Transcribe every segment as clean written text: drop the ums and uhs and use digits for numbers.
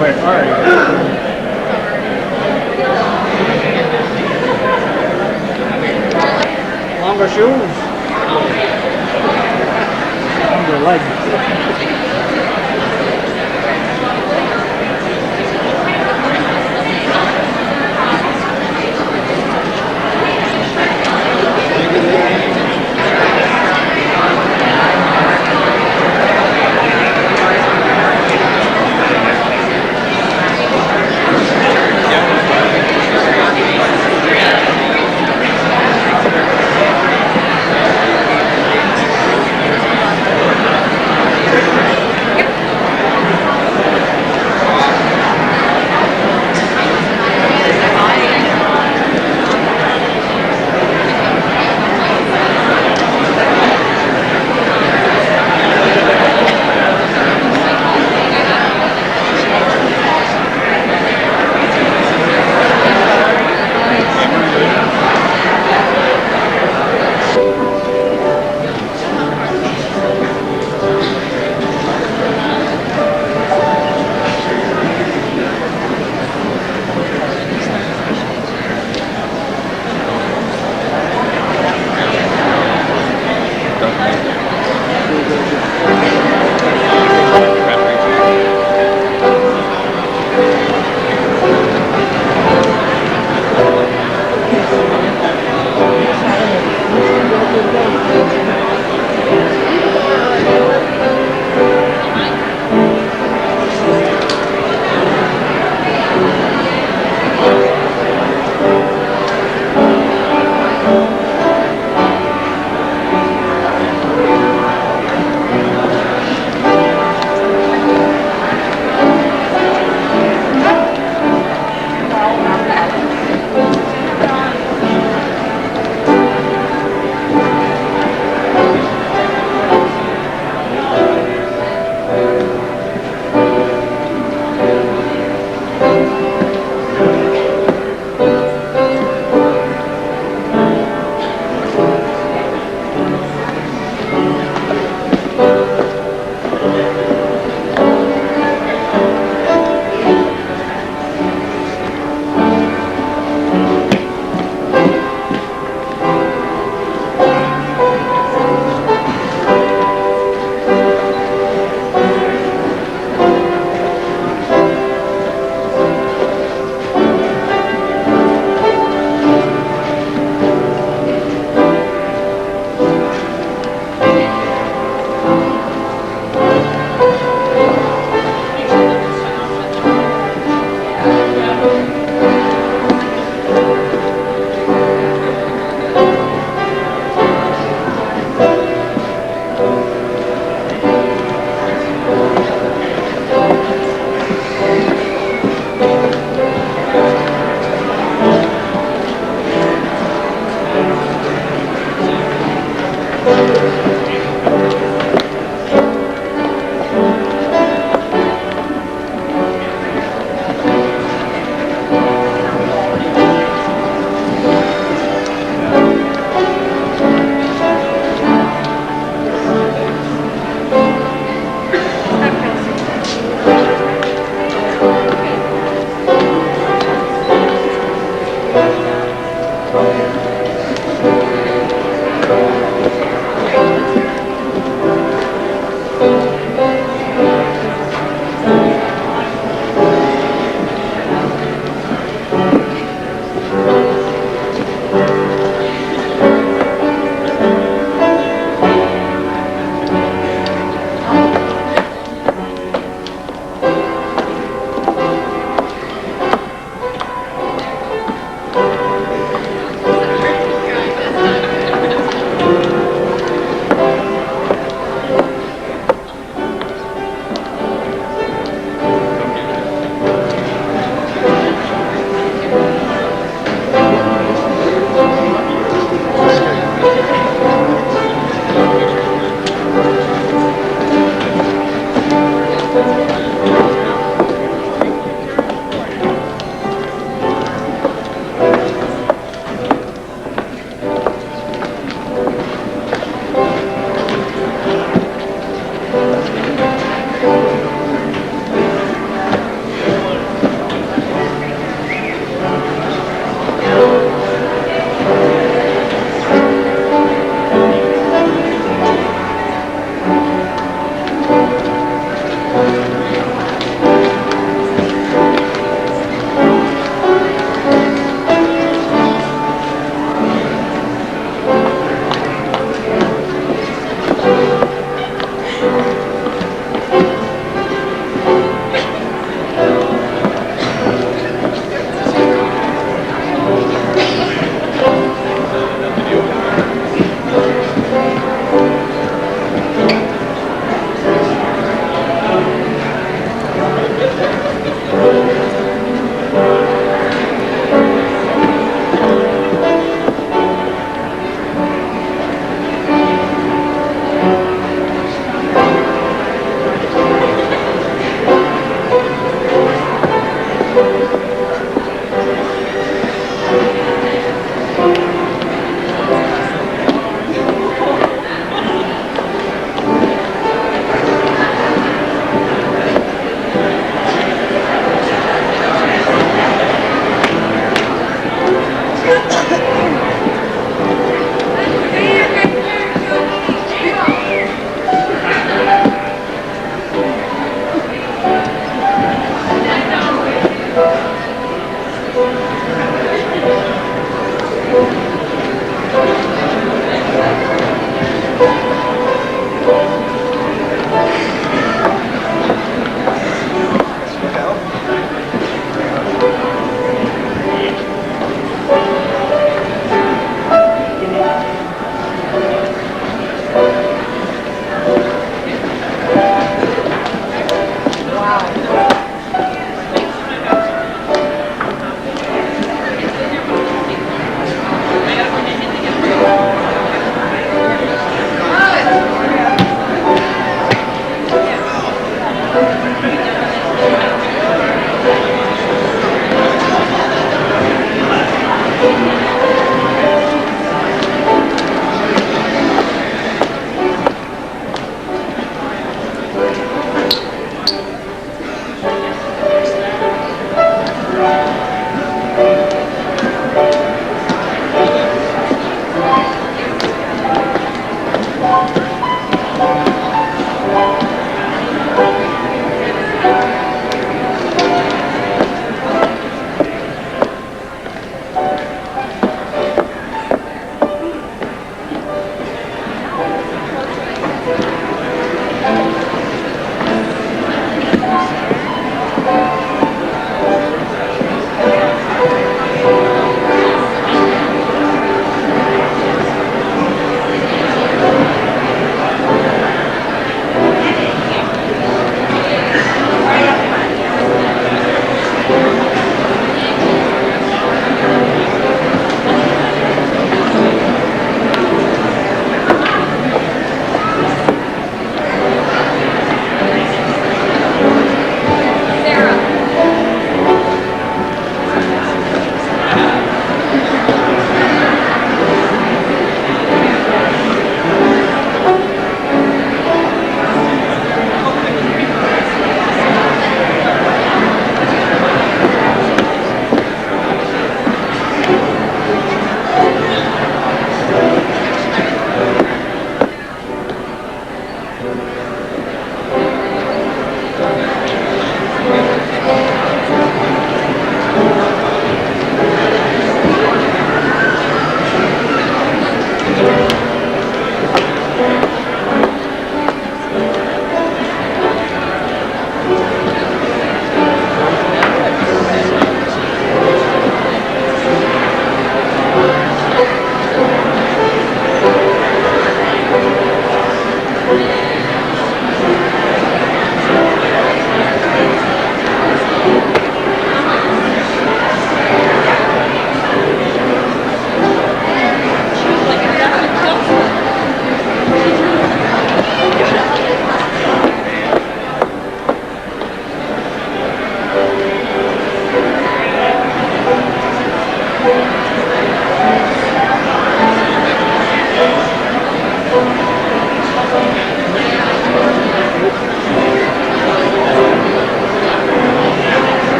Where are you? Longer shoes. Longer legs.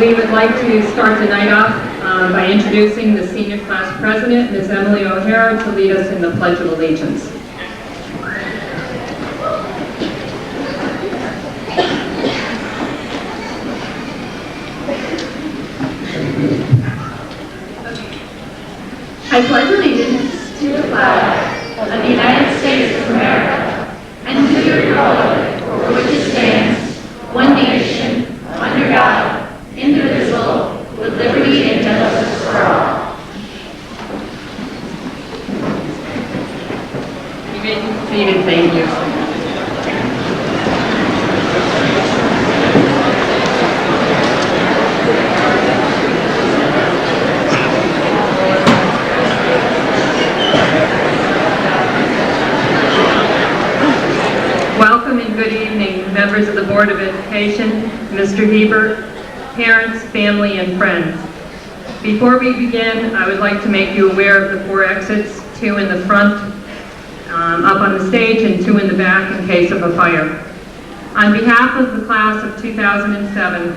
We would like to start the night off by introducing the senior class president, Ms. Emily O'Hara, to lead us in the Pledge of Allegiance. I pledge allegiance to the flag of the United States of America and to the republic for which it stands, one nation, under God, indivisible, with liberty and justice for all. You may be seated, thank you. Welcome and good evening, members of the Board of Education, Mr. Hebert, parents, family, and friends. Before we begin, I would like to make you aware of the 4 exits, 2 in the front, up on the stage, and 2 in the back in case of a fire. On behalf of the class of 2007,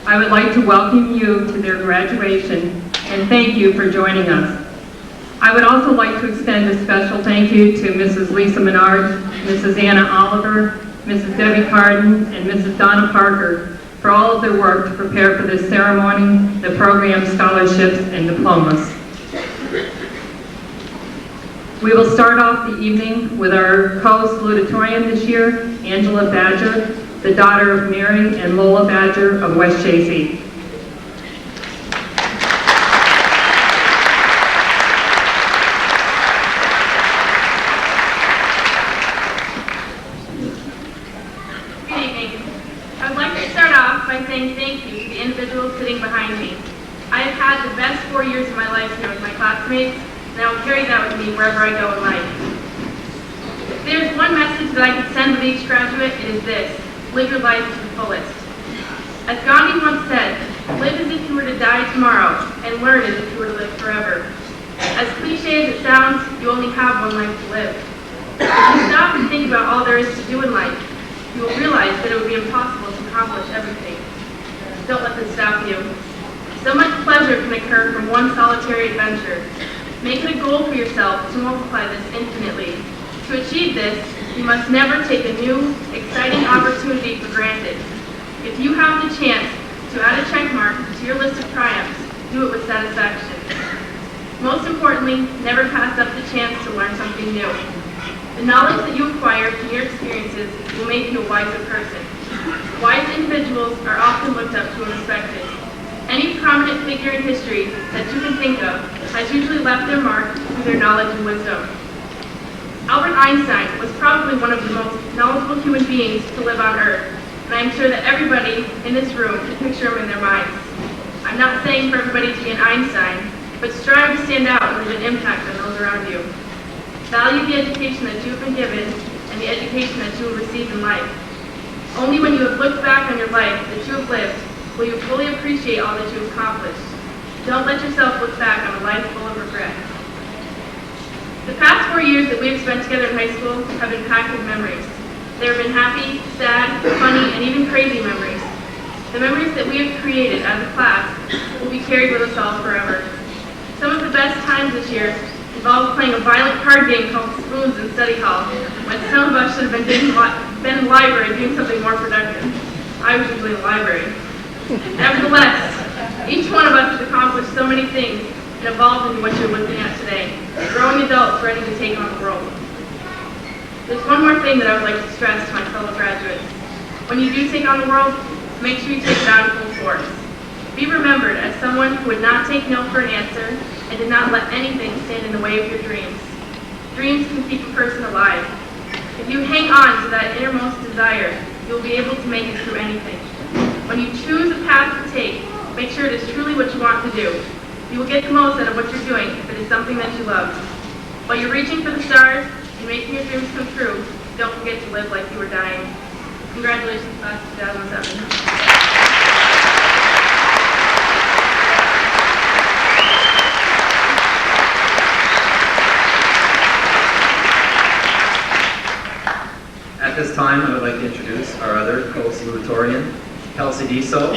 I would like to welcome you to their graduation and thank you for joining us. I would also like to extend a special thank you to Mrs. Lisa Menard, Mrs. Anna Oliver, Mrs. Debbie Carden, and Mrs. Donna Parker for all of their work to prepare for this ceremony, the program, scholarships, and diplomas. We will start off the evening with our co-salutatorian this year, Angela Badger, the daughter of Mary and Lola Badger of West Chazy. Sitting behind me. I have had the best 4 years of my life here with my classmates, and I will carry that with me wherever I go in life. If there's one message that I could send with each graduate, it is this: live your life to the fullest. As Gandhi once said, live as if you were to die tomorrow, and learn as if you were to live forever. As cliche as it sounds, you only have one life to live. If you stop and think about all there is to do in life, you will realize that it would be impossible to accomplish everything. Don't let this stop you. So much pleasure can occur from one solitary adventure. Make it a goal for yourself to multiply this infinitely. To achieve this, you must never take a new, exciting opportunity for granted. If you have the chance to add a check mark to your list of triumphs, do it with satisfaction. Most importantly, never pass up the chance to learn something new. The knowledge that you acquire from your experiences will make you a wiser person. Wise individuals are often looked up to and respected. Any prominent figure in history that you can think of has usually left their mark through their knowledge and wisdom. Albert Einstein was probably one of the most knowledgeable human beings to live on Earth, and I am sure that everybody in this room can picture him in their minds. I'm not saying for everybody to be an Einstein, but strive to stand out and leave an impact on those around you. Value the education that you have been given and the education that you will receive in life. Only when you have looked back on your life that you have lived will you fully appreciate all that you have accomplished. Don't let yourself look back on a life full of regret. The past 4 years that we have spent together in high school have been packed with memories. There have been happy, sad, funny, and even crazy memories. The memories that we have created as a class will be carried with us all forever. Some of the best times this year involved playing a violent card game called Spoons in study hall, when some of us should have been in the library doing something more productive. I was usually in the library. Nevertheless, each one of us has accomplished so many things and evolved into what you're looking at today, growing adults ready to take on the world. There's one more thing that I would like to stress to my fellow graduates. When you do take on the world, make sure you take it on full force. Be remembered as someone who would not take no for an answer and did not let anything stand in the way of your dreams. Dreams can keep a person alive. If you hang on to that innermost desire, you'll be able to make it through anything. When you choose a path to take, make sure it is truly what you want to do. You will get the most out of what you're doing if it is something that you love. While you're reaching for the stars and making your dreams come true, don't forget to live like you were dying. Congratulations, class of 2007. At this time, I would like to introduce our other co-salutatorian, Kelsey Deso,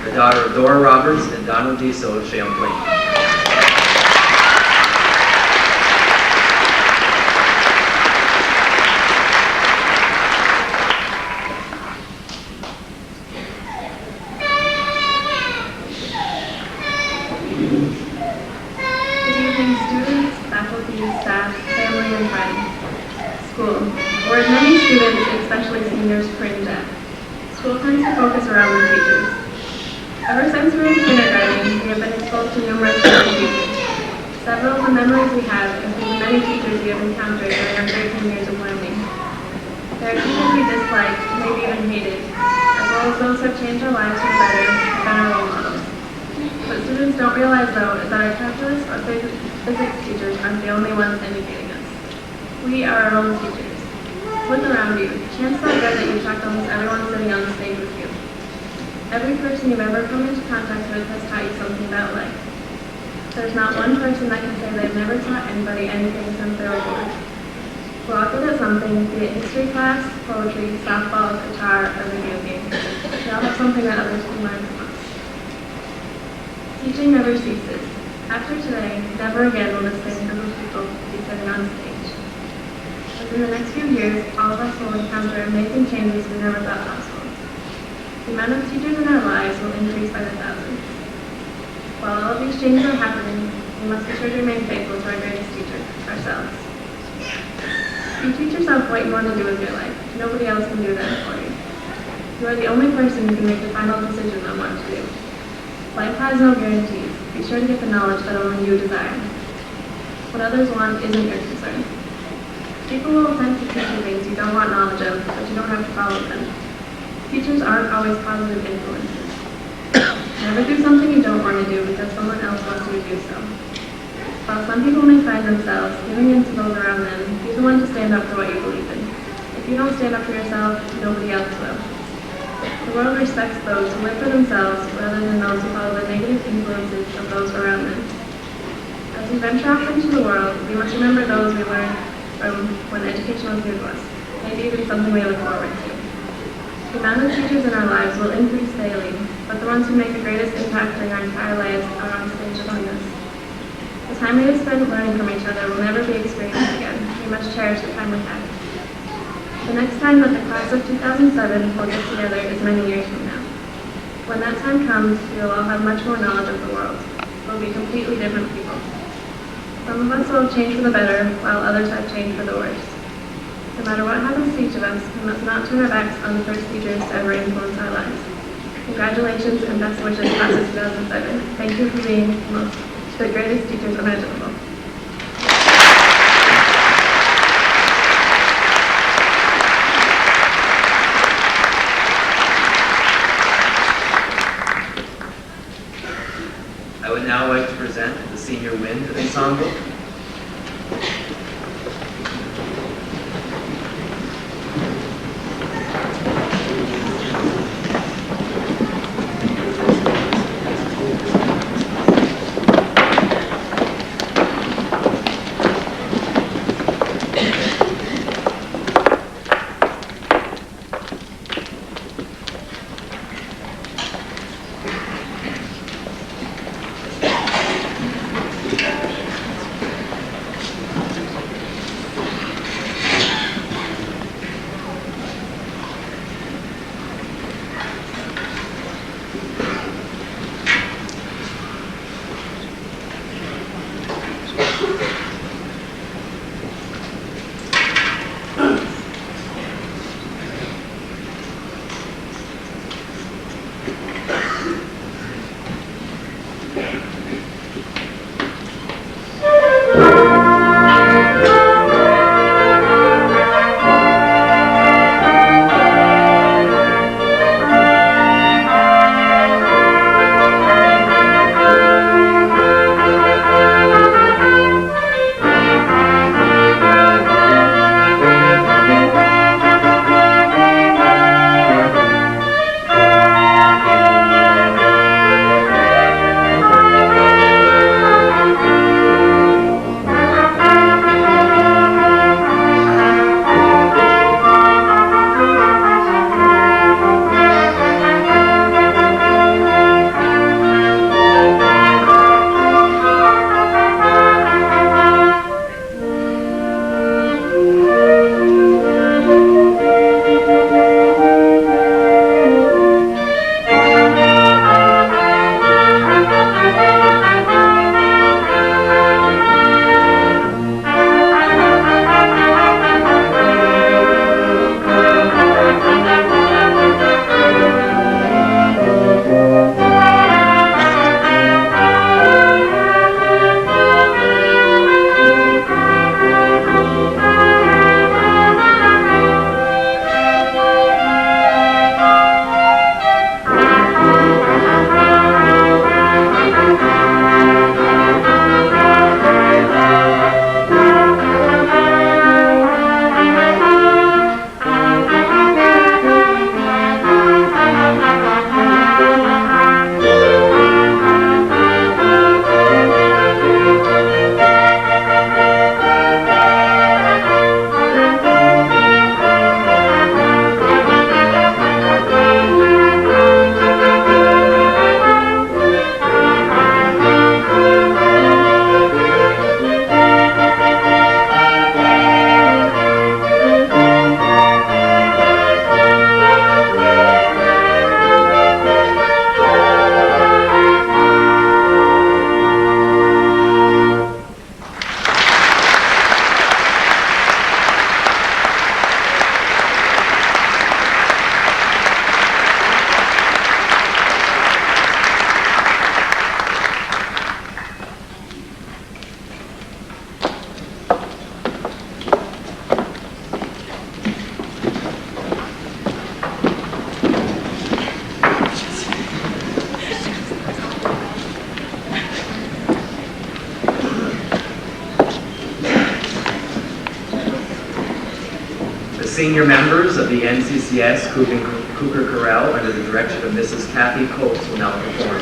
the daughter of Dora Roberts and Donald Diesel of Champlain. Staff, family, and friends. School, where many students, especially seniors, cringe at. School tends to focus around the teachers. Ever since we were in kindergarten, we have been exposed to numerous different teachers. Several of the memories we have include many teachers we have encountered during our 13 years of learning. There are teachers we dislike, maybe even hated, as well as those who have changed our lives for the better and been our role models. What students don't realize, though, is that our calculus or physics teachers aren't the only ones educating us. We are our own teachers. Look around you. Chances are good that you've talked to almost everyone sitting on the stage with you. Every person you've ever come into contact with has taught you something about life. There's not one person that can say they've never taught anybody anything since they were born. We're all good at something, be it history class, poetry, softball, guitar, or video games. We all have something that others can learn from us. Teaching never ceases. After today, never again will this same group of people be sitting on stage. Within the next few years, all of us will encounter amazing changes we never thought possible. The amount of teachers in our lives will increase by the thousands. While all of these changes are happening, we must be sure to remain faithful to our greatest teacher, ourselves. You teach yourself what you want to do with your life. Nobody else can do that for you. You are the only person who can make the final decision on what to do. Life has no guarantees. Be sure to get the knowledge that only you desire. What others want isn't your concern. People will attempt to teach you things you don't want knowledge of, but you don't have to follow them. Teachers aren't always positive influences. Never do something you don't want to do because someone else wants you to do so. While some people may find themselves giving in to those around them, be the one to stand up for what you believe in. If you don't stand up for yourself, nobody else will. The world respects those who live for themselves rather than those who follow the negative influences of those around them. As we venture off into the world, we must remember those we learned from when education was new to us, maybe even something we look forward to. The amount of teachers in our lives will increase daily, but the ones who make the greatest impact during our entire lives are on stage among us. The time we have spent learning from each other will never be experienced again. We must cherish the time we had. The next time that the class of 2007 will get together is many years from now. When that time comes, we will all have much more knowledge of the world. We'll be completely different people. Some of us will have changed for the better, while others have changed for the worse. No matter what happens to each of us, we must not turn our backs on the first teachers to ever influence our lives. Congratulations and best wishes, class of 2007. Thank you for being the greatest teachers imaginable. I would now like to present the Senior Wind Ensemble. senior members of the NCCS Cougar Chorale under the direction of Mrs. Kathy Coates will now perform.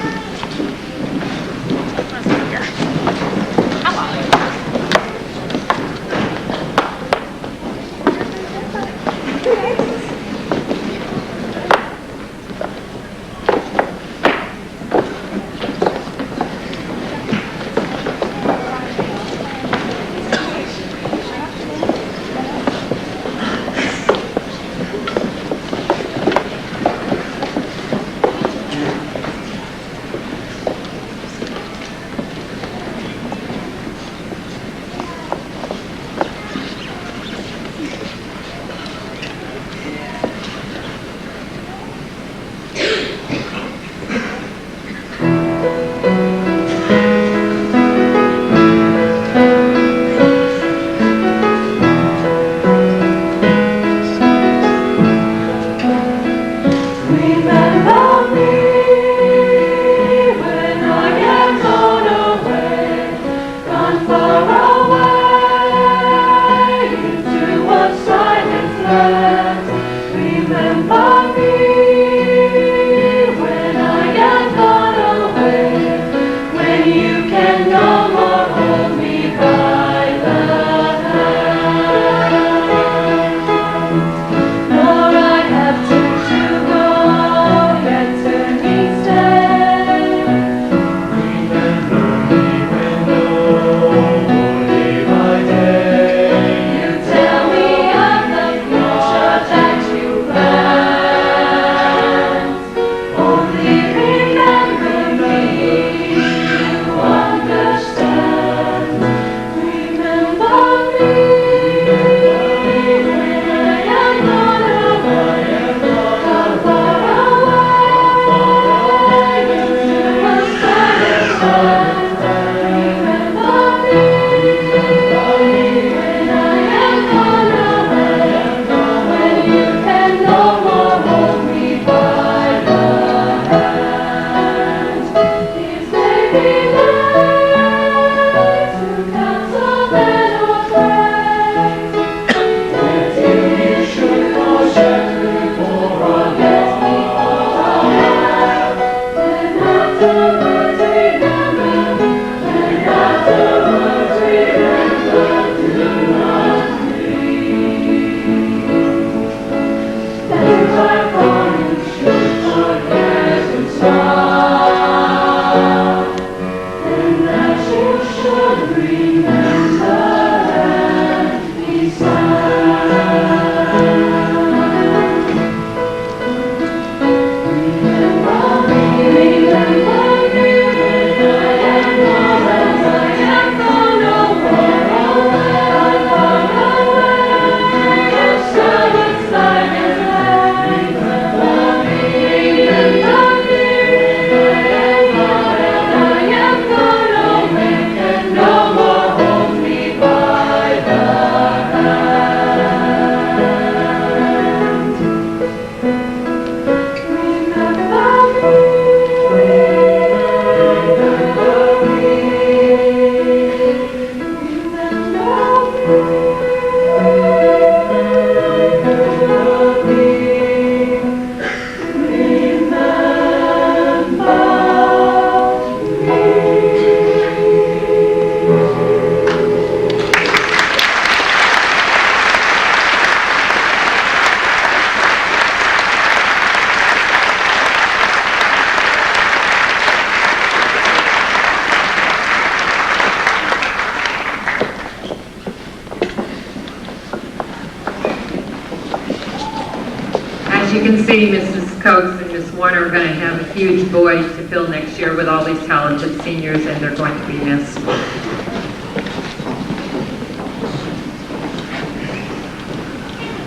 As you can see, Mrs. Coates and Ms. Warner are going to have a huge void to fill next year with all these talented seniors, and they're going to be missed.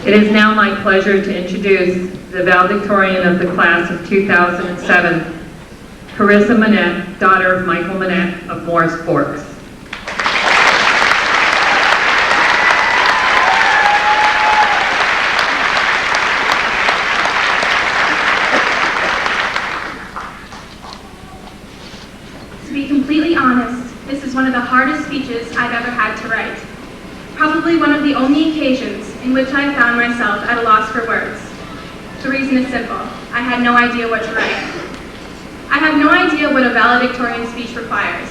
It is now my pleasure to introduce the valedictorian of the class of 2007, Carissa Manette, daughter of Michael Manette of Morris Forks. To be completely honest, this is one of the hardest speeches I've ever had to write. probably one of the only occasions in which I found myself at a loss for words. The reason is simple. I had no idea what to write. I have no idea what a valedictorian speech requires.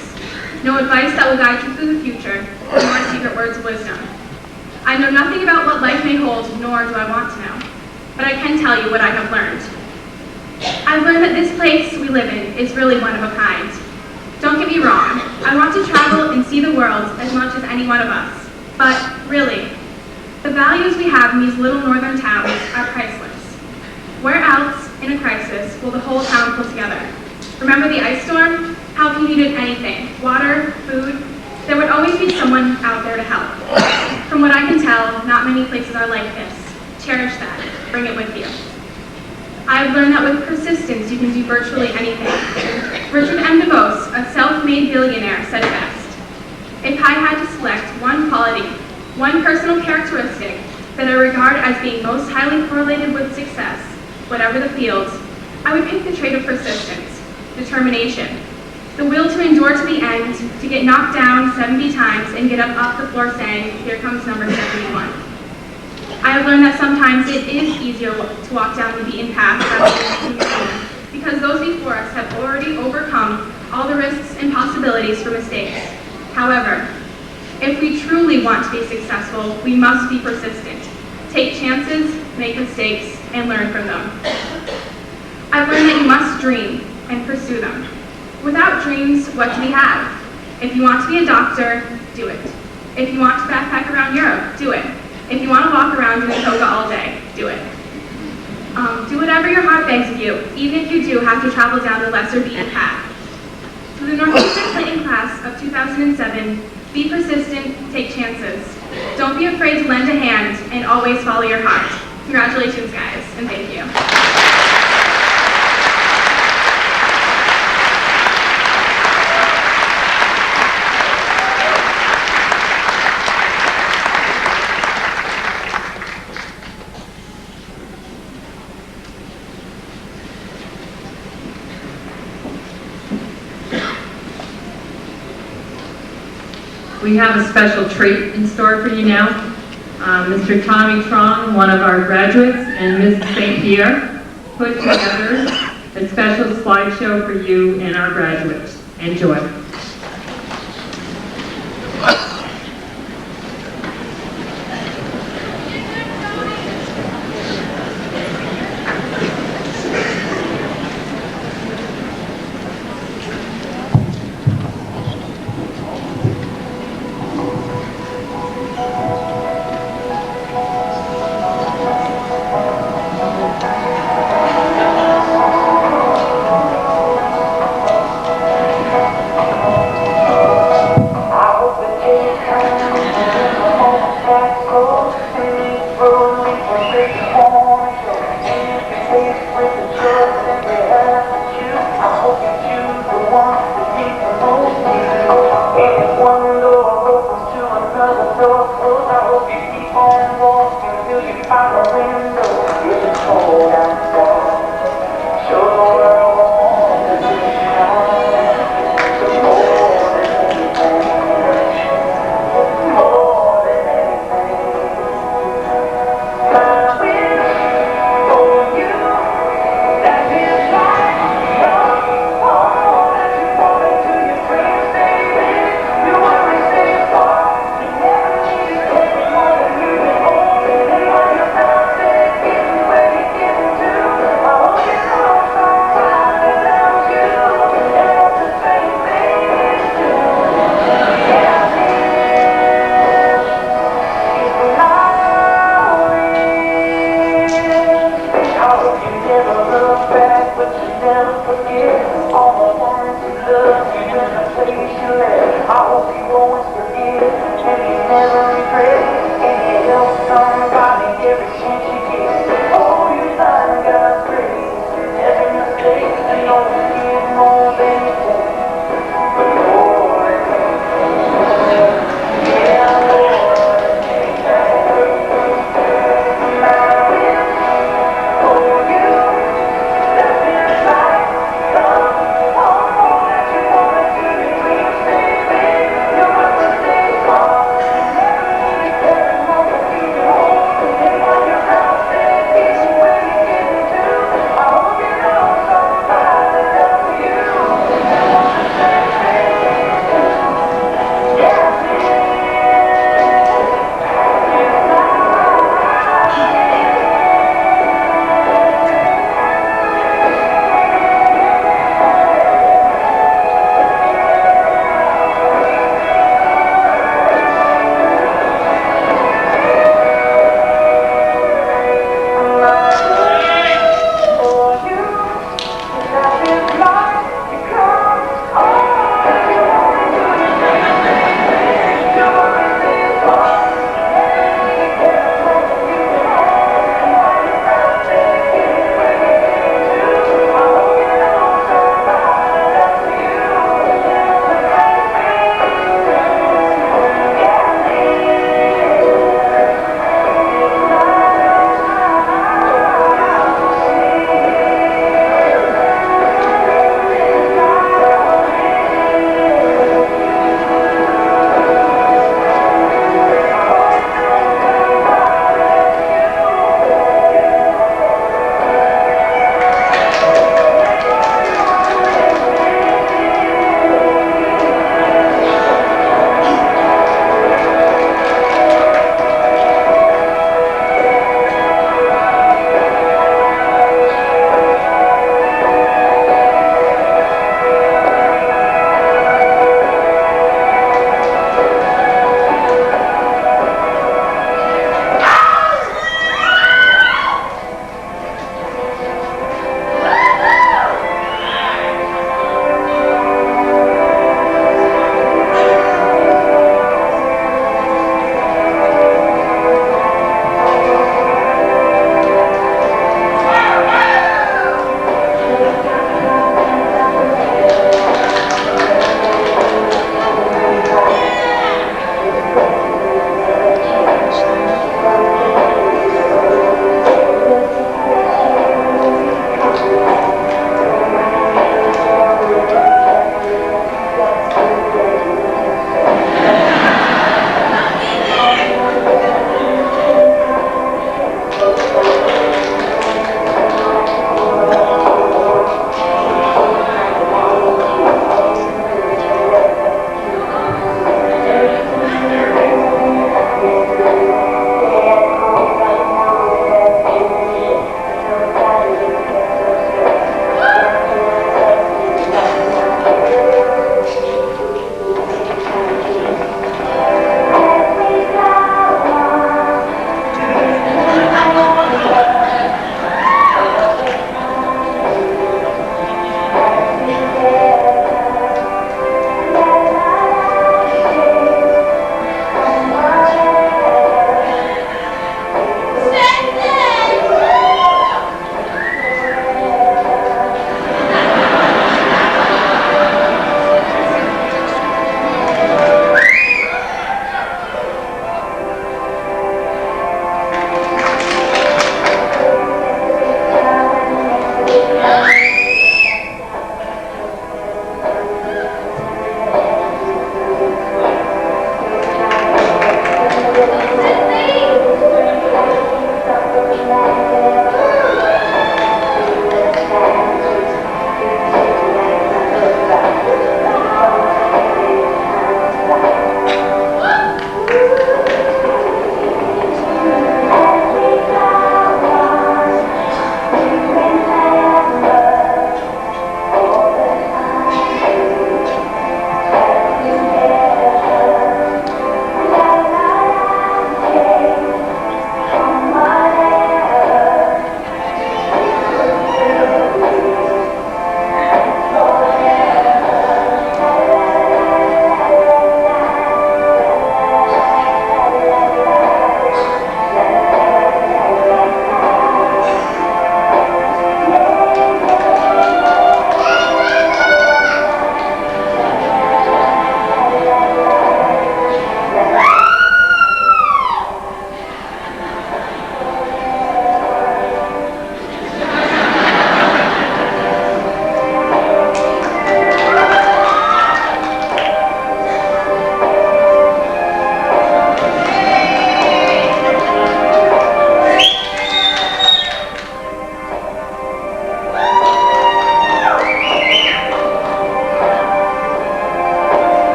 No advice that will guide you through the future, nor secret words of wisdom. I know nothing about what life may hold, nor do I want to know. But I can tell you what I have learned. I've learned that this place we live in is really one of a kind. Don't get me wrong, I want to travel and see the world as much as any one of us. But really, the values we have in these little northern towns are priceless. Where else, in a crisis, will the whole town pull together? Remember the ice storm? How if you needed anything, water, food, there would always be someone out there to help. From what I can tell, not many places are like this. Cherish that. Bring it with you. I've learned that with persistence, you can do virtually anything. Richard M. DeVos, a self-made billionaire, said it best. If I had to select one quality, one personal characteristic that I regard as being most highly correlated with success, whatever the field, I would pick the trait of persistence, determination, the will to endure to the end, to get knocked down 70 times and get up off the floor saying, here comes number 71. I have learned that sometimes it is easier to walk down the beaten path rather than continue, because those before us have already overcome all the risks and possibilities for mistakes. However, if we truly want to be successful, we must be persistent. Take chances, make mistakes, and learn from them. I've learned that you must dream and pursue them. Without dreams, what do we have? If you want to be a doctor, do it. If you want to backpack around Europe, do it. If you want to walk around in a toga all day, do it. Do whatever your heart begs of you, even if you do have to travel down the lesser beaten path. To the Northeastern Clinton class of 2007, be persistent, take chances. Don't be afraid to lend a hand, and always follow your heart. Congratulations, guys, and thank you. We have a special treat in store for you now. Mr. Tommy Trong, one of our graduates, and Mrs. St. Pierre put together a special slideshow for you and our graduates. Enjoy.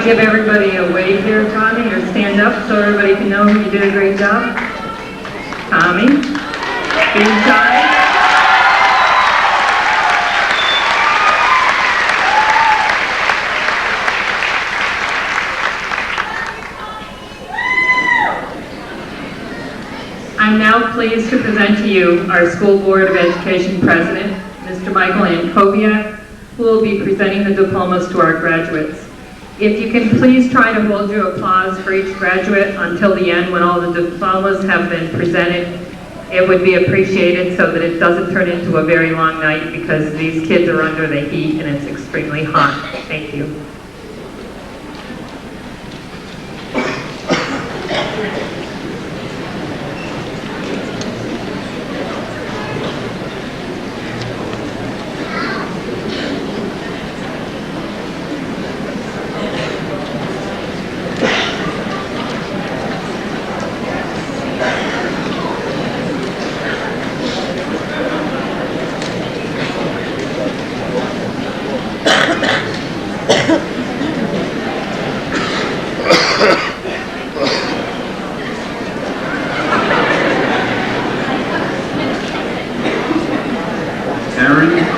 give everybody a wave there, Tommy, or stand up so everybody can know you did a great job? Tommy, being shy. I'm now pleased to present to you our School Board of Education President, Mr. Michael Ankoviak, who will be presenting the diplomas to our graduates. If you can please try to hold your applause for each graduate until the end when all the diplomas have been presented, it would be appreciated so that it doesn't turn into a very long night because these kids are under the heat and it's extremely hot. Thank you.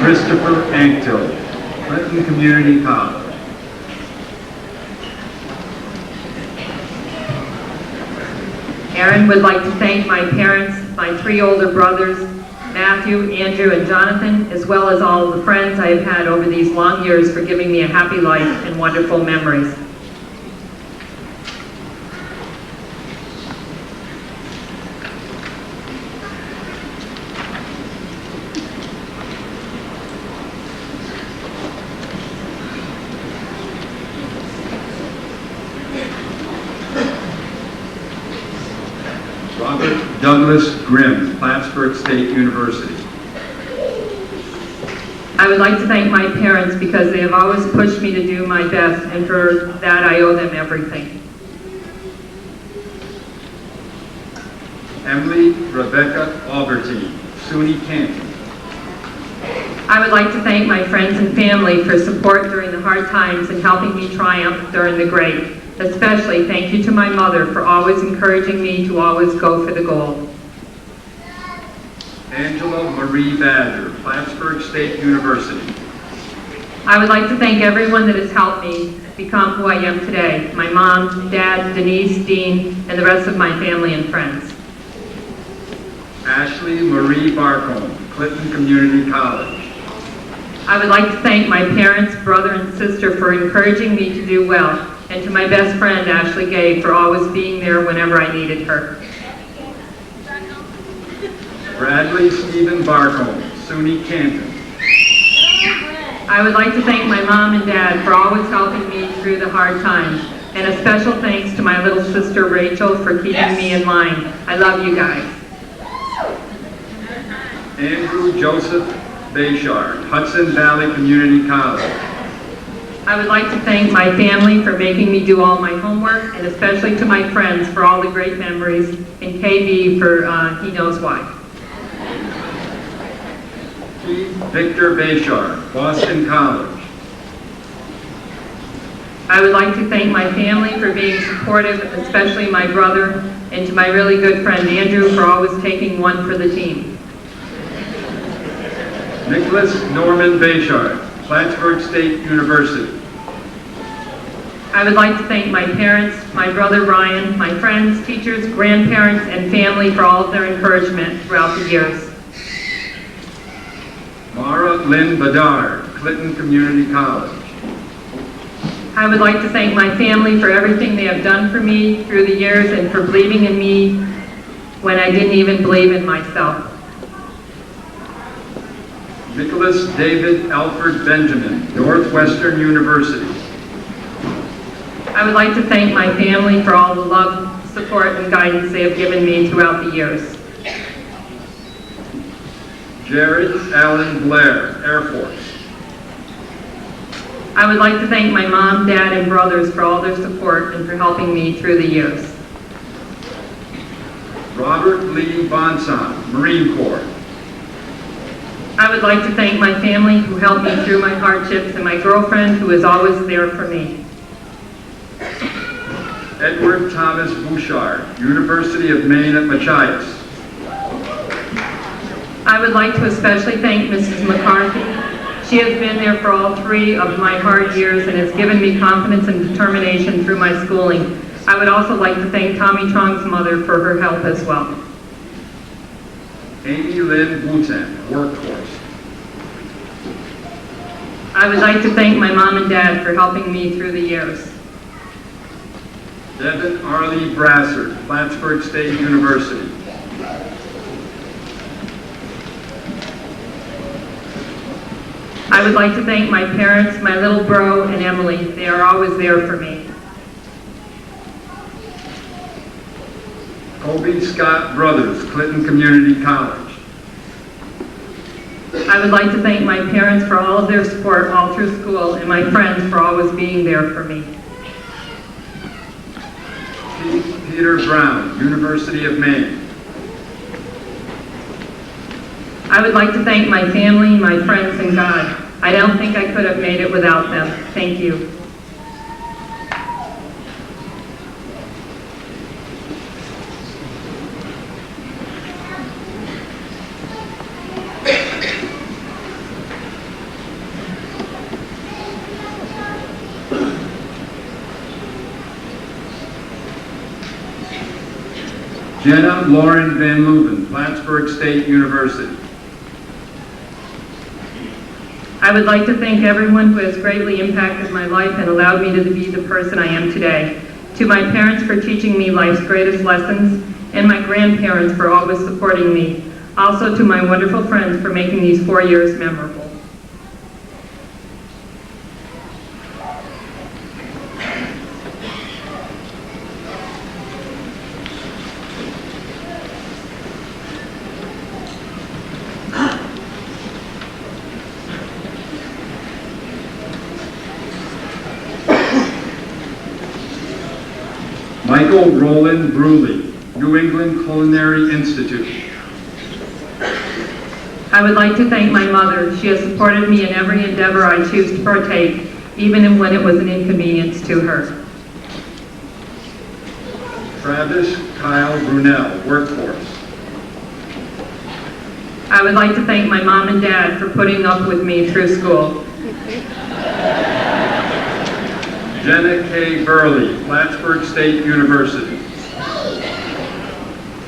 Christopher Anctil, Clinton Community College. Aaron would like to thank my parents, my 3 older brothers, Matthew, Andrew, and Jonathan, as well as all of the friends I have had over these long years for giving me a happy life and wonderful memories. Douglas Grimm, Plattsburgh State University. I would like to thank my parents because they have always pushed me to do my best, and for that I owe them everything. Emily Rebecca Albertine, SUNY Canton. I would like to thank my friends and family for support during the hard times and helping me triumph during the great. Especially thank you to my mother for always encouraging me to always go for the goal. Angela Marie Badger, Plattsburgh State University. I would like to thank everyone that has helped me become who I am today. My mom, dad, Denise, Dean, and the rest of my family and friends. Ashley Marie Barcombe, Clinton Community College. I would like to thank my parents, brother, and sister for encouraging me to do well, and to my best friend, Ashley Gay, for always being there whenever I needed her. Bradley Stephen Barcombe, SUNY Canton. I would like to thank my mom and dad for always helping me through the hard times, and a special thanks to my little sister, Rachel, for keeping me in line. I love you guys. Andrew Joseph Bayshard, Hudson Valley Community College. I would like to thank my family for making me do all my homework, and especially to my friends for all the great memories, and KB for he knows why. Keith Victor Bayshard, Boston College. I would like to thank my family for being supportive, especially my brother, and to my really good friend Andrew for always taking one for the team. Nicholas Norman Bayshard, Plattsburgh State University. I would like to thank my parents, my brother Brian, my friends, teachers, grandparents, and family for all of their encouragement throughout the years. Mara Lynn Bedard, Clinton Community College. I would like to thank my family for everything they have done for me through the years and for believing in me when I didn't even believe in myself. Nicholas David Alfred Benjamin, Northwestern University. I would like to thank my family for all the love, support, and guidance they have given me throughout the years. Jared Allen Blair, Air Force. I would like to thank my mom, dad, and brothers for all their support and for helping me through the years. Robert Lee Bonson, Marine Corps. I would like to thank my family who helped me through my hardships and my girlfriend who is always there for me. Edward Thomas Bouchard, University of Maine at Machias. I would like to especially thank Mrs. McCarthy. She has been there for all 3 of my hard years and has given me confidence and determination through my schooling. I would also like to thank Tommy Chong's mother for her help as well. Amy Lynn Boutin, Workforce. I would like to thank my mom and dad for helping me through the years. Devin Arlie Brassard, Plattsburgh State University. I would like to thank my parents, my little bro, and Emily. They are always there for me. Kobe Scott Brothers, Clinton Community College. I would like to thank my parents for all of their support all through school and my friends for always being there for me. Peter Brown, University of Maine. I would like to thank my family, my friends, and God. I don't think I could have made it without them. Thank you. Jenna Lauren Van Leuven, Plattsburgh State University. I would like to thank everyone who has greatly impacted my life and allowed me to be the person I am today. To my parents for teaching me life's greatest lessons, and my grandparents for always supporting me. Also to my wonderful friends for making these 4 years memorable. Michael Roland Bruley, New England Culinary Institute. I would like to thank my mother. She has supported me in every endeavor I choose to partake, even when it was an inconvenience to her. Travis Kyle Brunel, Workforce. I would like to thank my mom and dad for putting up with me through school. Jenna K. Burley, Plattsburgh State University.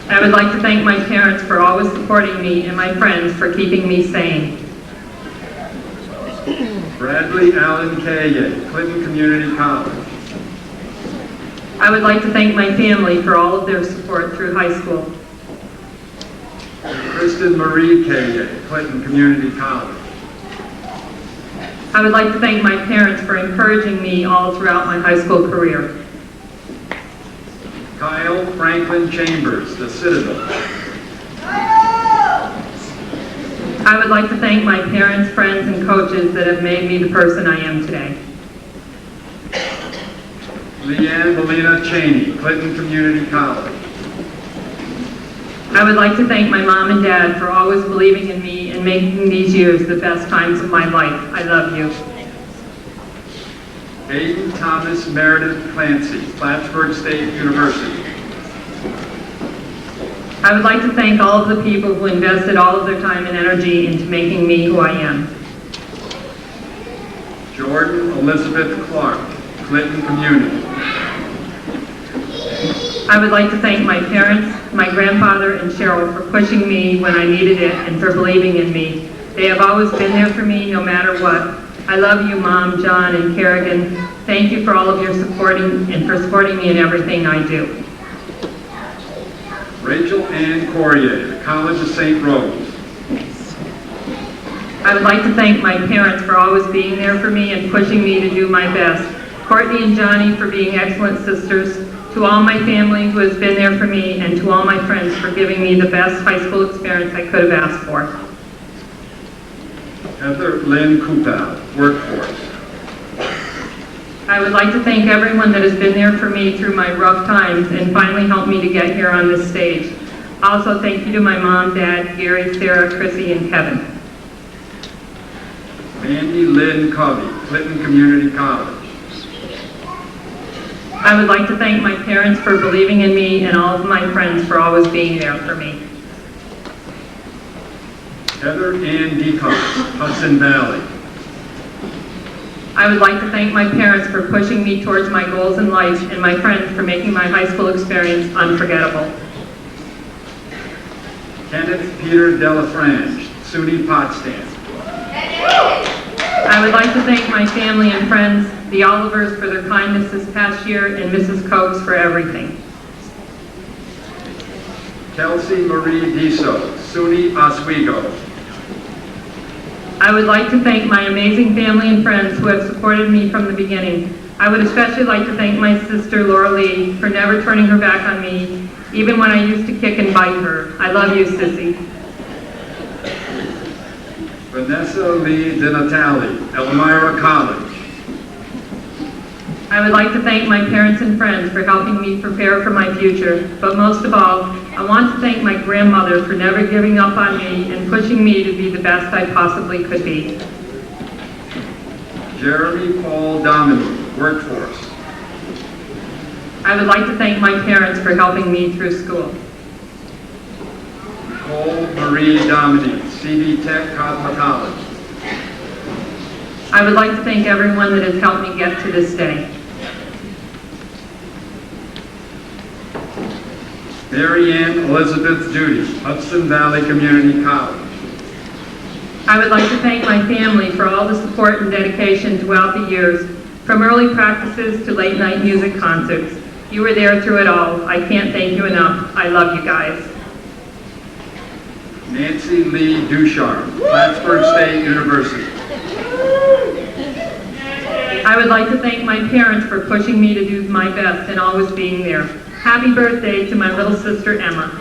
I would like to thank my parents for always supporting me and my friends for keeping me sane. Bradley Allen Kaye, Clinton Community College. I would like to thank my family for all of their support through high school. Kristen Marie Kaye, Clinton Community College. I would like to thank my parents for encouraging me all throughout my high school career. Kyle Franklin Chambers, The Citadel. I would like to thank my parents, friends, and coaches that have made me the person I am today. Leanne Melina Cheney, Clinton Community College. I would like to thank my mom and dad for always believing in me and making these years the best times of my life. I love you. Aiden Thomas Meredith Clancy, Plattsburgh State University. I would like to thank all of the people who invested all of their time and energy into making me who I am. Jordan Elizabeth Clark, Clinton Community. I would like to thank my parents, my grandfather, and Cheryl for pushing me when I needed it and for believing in me. They have always been there for me no matter what. I love you, Mom, John, and Kerrigan. Thank you for all of your supporting and for supporting me in everything I do. Rachel Ann Corrier, the College of St. Rose. I would like to thank my parents for always being there for me and pushing me to do my best. Courtney and Johnny for being excellent sisters. To all my family who has been there for me, and to all my friends for giving me the best high school experience I could have asked for. Heather Lynn Kupal, Workforce. I would like to thank everyone that has been there for me through my rough times and finally helped me to get here on this stage. Also, thank you to my mom, dad, Gary, Sarah, Chrissy, and Kevin. Mandy Lynn Covey, Clinton Community College. I would like to thank my parents for believing in me and all of my friends for always being there for me. Heather Ann Decon, Hudson Valley. I would like to thank my parents for pushing me towards my goals in life and my friends for making my high school experience unforgettable. Kenneth Peter Delafrange, SUNY Potsdam. I would like to thank my family and friends, the Olivers, for their kindness this past year, and Mrs. Cokes for everything. Kelsey Marie Diso, SUNY Oswego. I would like to thank my amazing family and friends who have supported me from the beginning. I would especially like to thank my sister, Laura Lee, for never turning her back on me, even when I used to kick and bite her. I love you, Sissy. Vanessa Lee DiNatale, Elmira College. I would like to thank my parents and friends for helping me prepare for my future, but most of all, I want to thank my grandmother for never giving up on me and pushing me to be the best I possibly could be. Jeremy Paul Dominique, Workforce. I would like to thank my parents for helping me through school. Nicole Marie Dominique, CV Tech Cosmetology. I would like to thank everyone that has helped me get to this day. Mary Ann Elizabeth Judy, Hudson Valley Community College. I would like to thank my family for all the support and dedication throughout the years, from early practices to late night music concerts. You were there through it all. I can't thank you enough. I love you guys. Nancy Lee Ducharme, Plattsburgh State University. I would like to thank my parents for pushing me to do my best and always being there. Happy birthday to my little sister, Emma.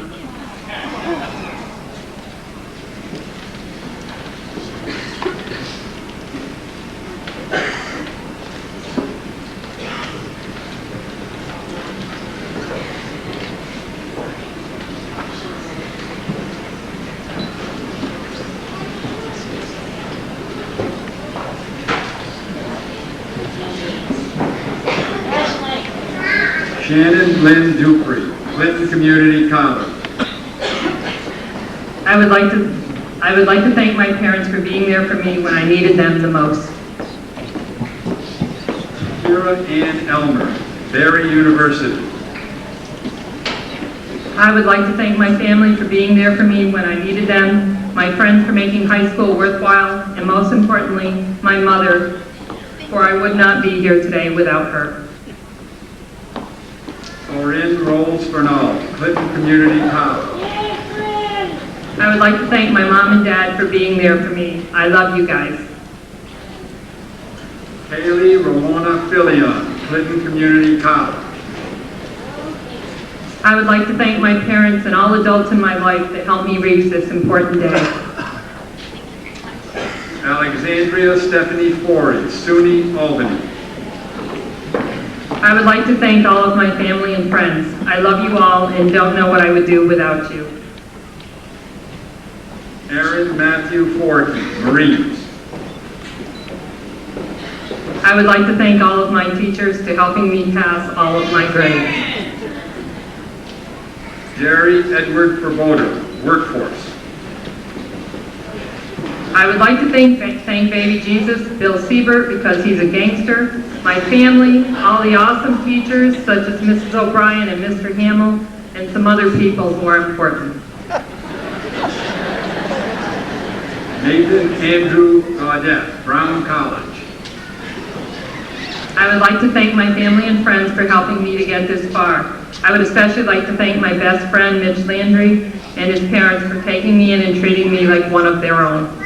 Shannon Lynn Dupree, Clinton Community College. I would like to thank my parents for being there for me when I needed them the most. Kira Ann Elmer, Barry University. I would like to thank my family for being there for me when I needed them, my friends for making high school worthwhile, and most importantly, my mother, for I would not be here today without her. Corinne Rolls Bernal, Clinton Community College. I would like to thank my mom and dad for being there for me. I love you guys. Kaylee Ramona Filion, Clinton Community College. I would like to thank my parents and all adults in my life that helped me reach this important day. Alexandria Stephanie Forey, SUNY Albany. I would like to thank all of my family and friends. I love you all and don't know what I would do without you. Aaron Matthew Forkey, Marines. I would like to thank all of my teachers for helping me pass all of my grades. Jerry Edward Verboter, Workforce. I would like to thank Baby Jesus, Bill Siebert, because he's a gangster, my family, all the awesome teachers such as Mrs. O'Brien and Mr. Hamill, and some other people who are important. Nathan Andrew Gaudette, Brown College. I would like to thank my family and friends for helping me to get this far. I would especially like to thank my best friend, Mitch Landry, and his parents for taking me in and treating me like one of their own.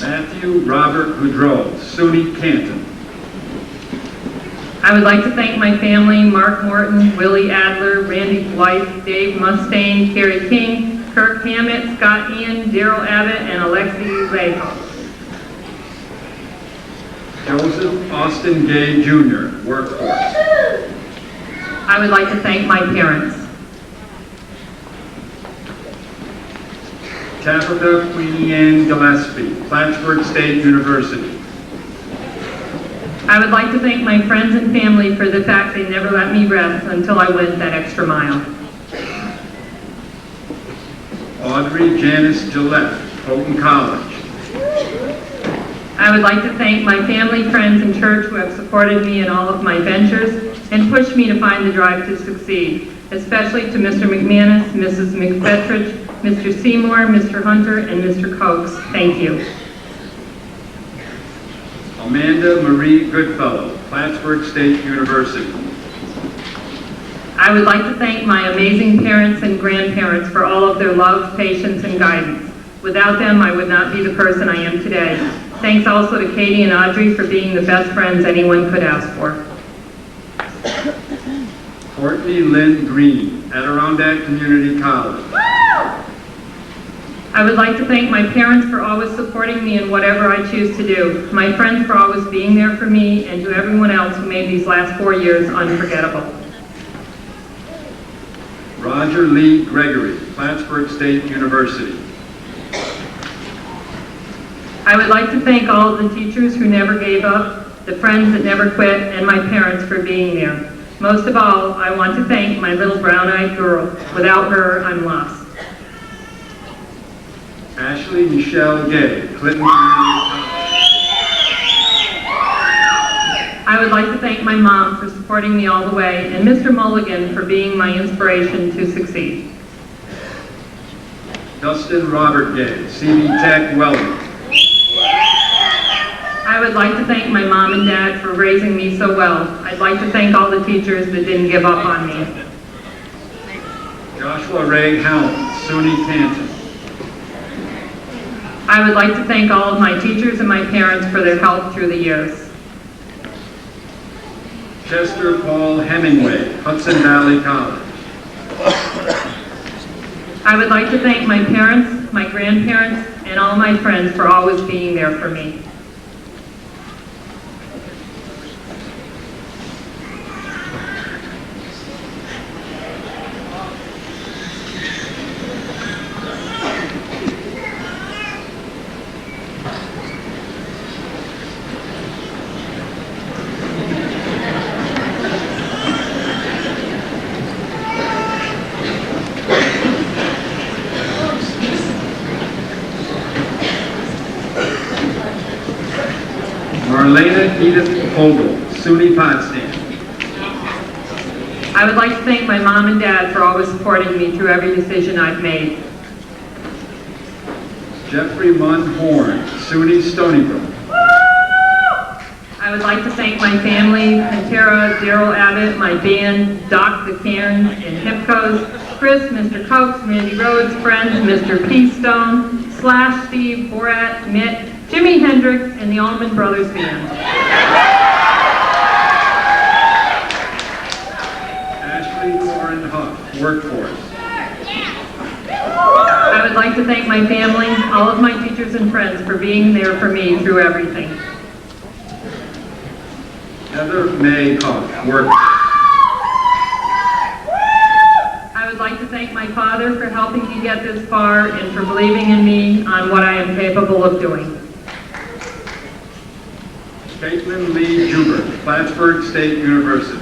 Matthew Robert Goudreau, SUNY Canton. I would like to thank my family, Mark Morton, Willie Adler, Randy Blythe, Dave Mustaine, Kerry King, Kirk Hammett, Scott Ian, Daryl Abbott, and Alexi Leho. Joseph Austin Gay Jr., Workforce. I would like to thank my parents. Tabitha Queen Ann Gillespie, Plattsburgh State University. I would like to thank my friends and family for the fact they never let me rest until I went that extra mile. Audrey Janice Gillette, Houghton College. I would like to thank my family, friends, and church who have supported me in all of my ventures and pushed me to find the drive to succeed, especially to Mr. McManus, Mrs. McFettridge, Mr. Seymour, Mr. Hunter, and Mr. Cokes. Thank you. Amanda Marie Goodfellow, Plattsburgh State University. I would like to thank my amazing parents and grandparents for all of their love, patience, and guidance. Without them, I would not be the person I am today. Thanks also to Katie and Audrey for being the best friends anyone could ask for. Courtney Lynn Green, Adirondack Community College. I would like to thank my parents for always supporting me in whatever I choose to do, my friends for always being there for me, and to everyone else who made these last 4 years unforgettable. Roger Lee Gregory, Plattsburgh State University. I would like to thank all of the teachers who never gave up, the friends that never quit, and my parents for being there. Most of all, I want to thank my little brown-eyed girl. Without her, I'm lost. Ashley Michelle Gay, Clinton Community College. I would like to thank my mom for supporting me all the way, and Mr. Mulligan for being my inspiration to succeed. Dustin Robert Gay, CV Tech Weldon. I would like to thank my mom and dad for raising me so well. I'd like to thank all the teachers that didn't give up on me. Joshua Ray Howland, SUNY Canton. I would like to thank all of my teachers and my parents for their help through the years. Chester Paul Hemingway, Hudson Valley College. I would like to thank my parents, my grandparents, and all my friends for always being there for me. Marlena Edith Fogel, SUNY Potsdam. I would like to thank my mom and dad for always supporting me through every decision I've made. Jeffrey Munn Horn, SUNY Stony Brook. I would like to thank my family, Pantera, Daryl Abbott, my band, Doc the Cairns and Hipco's, Chris, Mr. Cokes, Randy Rhodes, friends, Mr. P. Stone, Slash, Steve, Borat, Mitt, Jimi Hendrix, and the Allman Brothers Band. Ashley Lauren Huff, Workforce. I would like to thank my family, all of my teachers and friends for being there for me through everything. Heather May Huff, Workforce. I would like to thank my father for helping me get this far and for believing in me on what I am capable of doing. Caitlin Lee Jubert, Plattsburgh State University.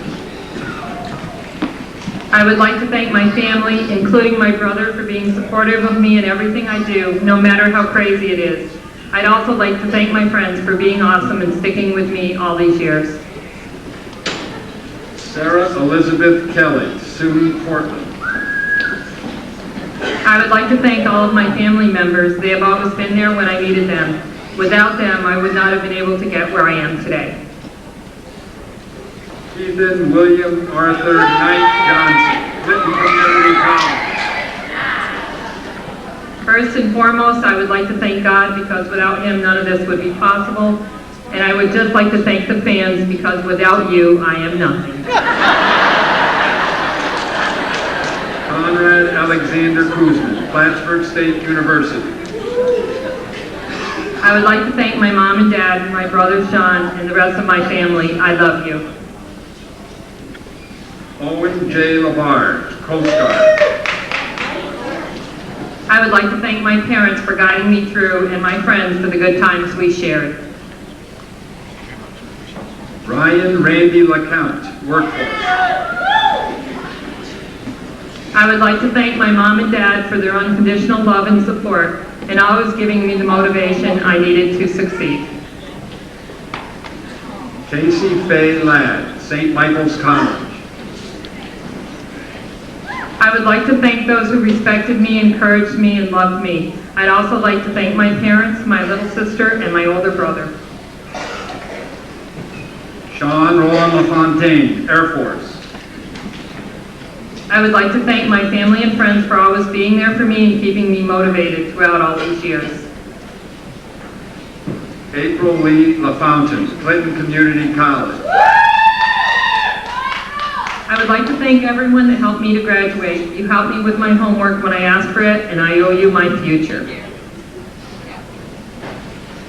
I would like to thank my family, including my brother, for being supportive of me in everything I do, no matter how crazy it is. I'd also like to thank my friends for being awesome and sticking with me all these years. Sarah Elizabeth Kelly, SUNY Portland. I would like to thank all of my family members. They have always been there when I needed them. Without them, I would not have been able to get where I am today. Ethan William Arthur Knight Johnson, Clinton Community College. First and foremost, I would like to thank God because without Him, none of this would be possible. And I would just like to thank the fans because without you, I am nothing. Conrad Alexander Kuzman, Plattsburgh State University. I would like to thank my mom and dad, my brother Sean, and the rest of my family. I love you. Owen J. Labarge, Coast Guard. I would like to thank my parents for guiding me through and my friends for the good times we shared. Ryan Randy LeCount, workforce. I would like to thank my mom and dad for their unconditional love and support and always giving me the motivation I needed to succeed. Casey Faye Ladd, St. Michael's College. I would like to thank those who respected me, encouraged me, and loved me. I'd also like to thank my parents, my little sister, and my older brother. Sean Roland LaFontaine, Air Force. I would like to thank my family and friends for always being there for me and keeping me motivated throughout all these years. April Lee LaFountain, Clinton Community College. I would like to thank everyone that helped me to graduate. You helped me with my homework when I asked for it, and I owe you my future.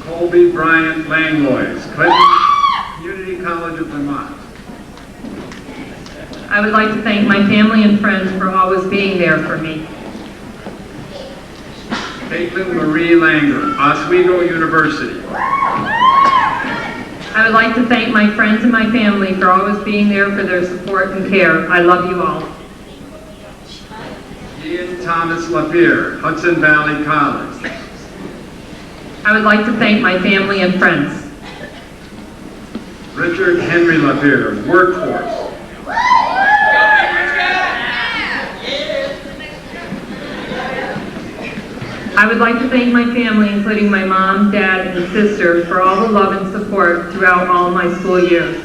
Colby Bryant Langlois, Clinton Community College of Vermont. I would like to thank my family and friends for always being there for me. Caitlin Marie Langer, Oswego University. I would like to thank my friends and my family for always being there for their support and care. I love you all. Ian Thomas Lapierre, Hudson Valley College. I would like to thank my family and friends. Richard Henry Lapierre, workforce. I would like to thank my family, including my mom, dad, and sister, for all the love and support throughout all my school years.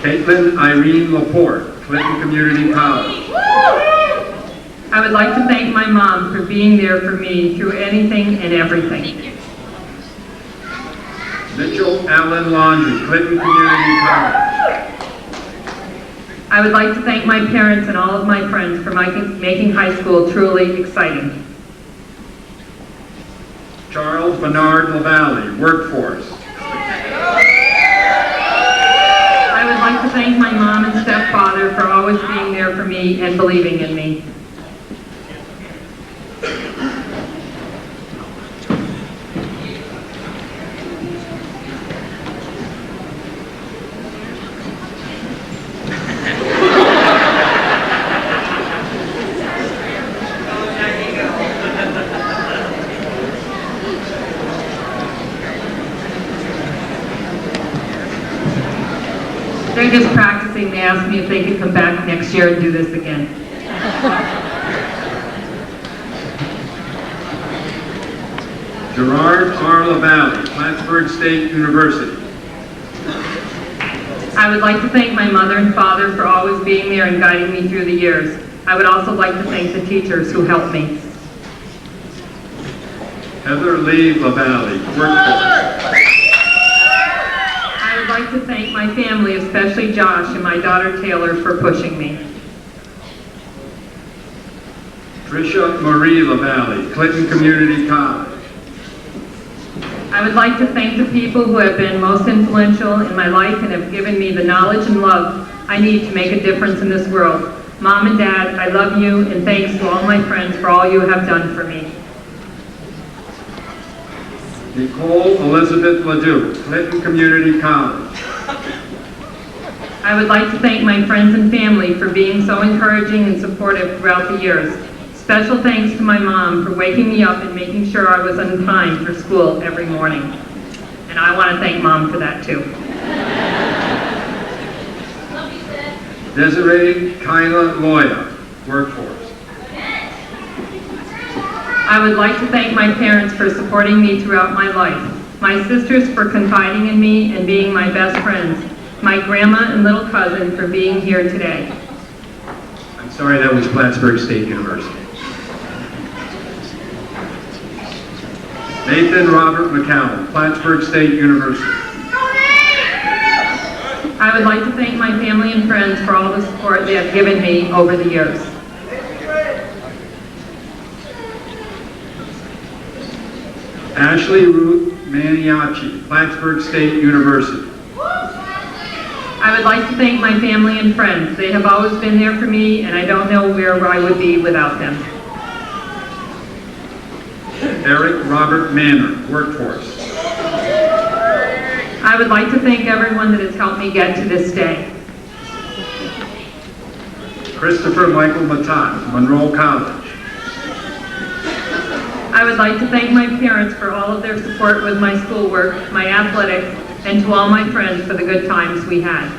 Caitlin Irene Laporte, Clinton Community College. I would like to thank my mom for being there for me through anything and everything. Mitchell Allen Laundrie, Clinton Community College. I would like to thank my parents and all of my friends for making high school truly exciting. Charles Bernard LaValle, workforce. I would like to thank my mom and stepfather for always being there for me and believing in me. They're just practicing. They asked me if they could come back next year and do this again. Gerard R. LaValle, Plattsburgh State University. I would like to thank my mother and father for always being there and guiding me through the years. I would also like to thank the teachers who helped me. Heather Lee LaValle, workforce. I would like to thank my family, especially Josh and my daughter Taylor, for pushing me. Tricia Marie LaValle, Clinton Community College. I would like to thank the people who have been most influential in my life and have given me the knowledge and love I need to make a difference in this world. Mom and Dad, I love you, and thanks to all my friends for all you have done for me. Nicole Elizabeth Ledoux, Clinton Community College. I would like to thank my friends and family for being so encouraging and supportive throughout the years. Special thanks to my mom for waking me up and making sure I was on time for school every morning. And I want to thank Mom for that too. Desiree Kyla Loya, workforce. I would like to thank my parents for supporting me throughout my life, my sisters for confiding in me and being my best friends, my grandma and little cousin for being here today. I'm sorry, that was Plattsburgh State University. Nathan Robert McCallum, Plattsburgh State University. I would like to thank my family and friends for all the support they have given me over the years. Ashley Ruth Maniaci, Plattsburgh State University. I would like to thank my family and friends. They have always been there for me, and I don't know where I would be without them. Eric Robert Manor, Workforce. I would like to thank everyone that has helped me get to this day. Christopher Michael Matat, Monroe College. I would like to thank my parents for all of their support with my schoolwork, my athletics, and to all my friends for the good times we had.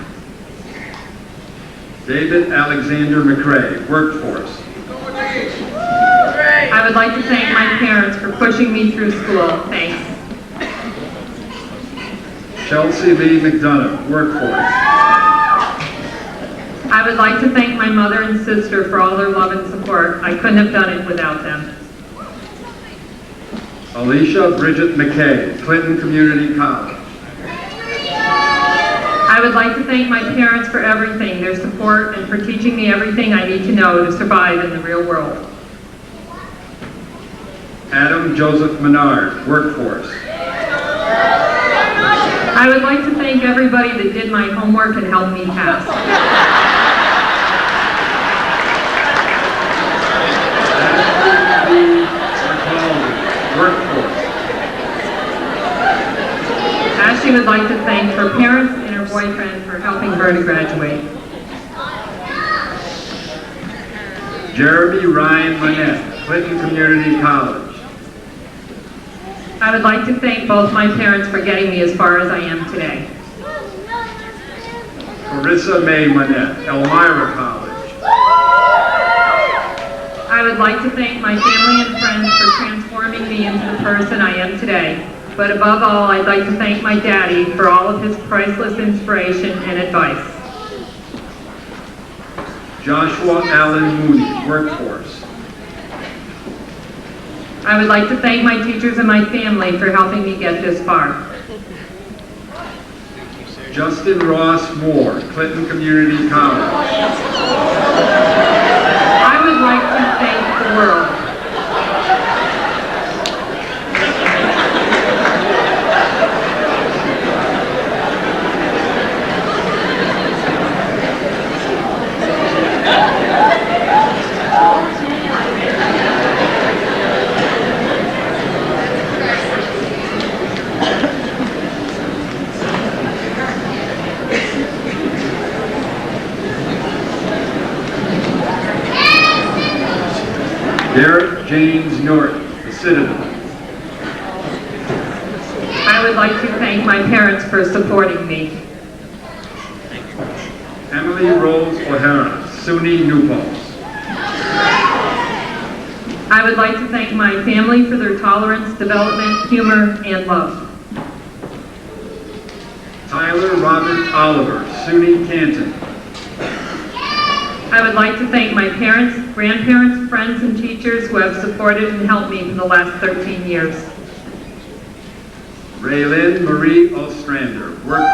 David Alexander McCrae, Workforce. I would like to thank my parents for pushing me through school. Thanks. Chelsea Lee McDonough, Workforce. I would like to thank my mother and sister for all their love and support. I couldn't have done it without them. Alicia Bridget McKay, Clinton Community College. I would like to thank my parents for everything, their support, and for teaching me everything I need to know to survive in the real world. Adam Joseph Menard, Workforce. I would like to thank everybody that did my homework and helped me pass. Workforce. Ashley would like to thank her parents and her boyfriend for helping her to graduate. Jeremy Ryan Manette, Clinton Community College. I would like to thank both my parents for getting me as far as I am today. Carissa May Manette, Elmira College. I would like to thank my family and friends for transforming me into the person I am today. But above all, I'd like to thank my daddy for all of his priceless inspiration and advice. Joshua Allen Mooney, Workforce. I would like to thank my teachers and my family for helping me get this far. Justin Ross Moore, Clinton Community College. I would like to thank the world. Derek James Norton, The Citadel. I would like to thank my parents for supporting me. Emily Rose O'Hara, SUNY New Paltz. I would like to thank my family for their tolerance, development, humor, and love. Tyler Robert Oliver, SUNY Canton. I would like to thank my parents, grandparents, friends, and teachers who have supported and helped me for the last 13 years. Raylyn Marie Ostrander, Workforce.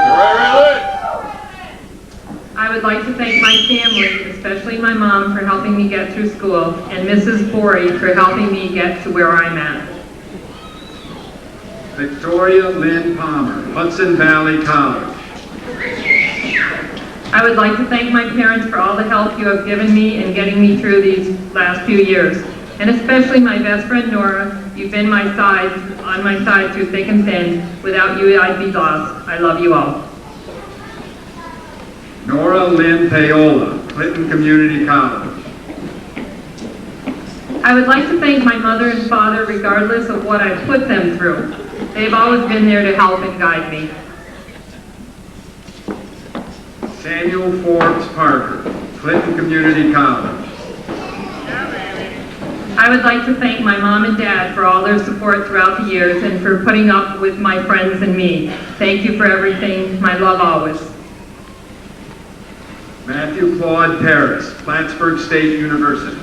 I would like to thank my family, especially my mom, for helping me get through school, and Mrs. Borey for helping me get to where I'm at. Victoria Lynn Palmer, Hudson Valley College. I would like to thank my parents for all the help you have given me in getting me through these last few years, and especially my best friend Nora. You've been on my side through thick and thin. Without you, I'd be lost. I love you all. Nora Lynn Paola, Clinton Community College. I would like to thank my mother and father regardless of what I've put them through. They've always been there to help and guide me. Samuel Forbes Parker, Clinton Community College. I would like to thank my mom and dad for all their support throughout the years and for putting up with my friends and me. Thank you for everything. My love always. Matthew Claude Paris, Plattsburgh State University.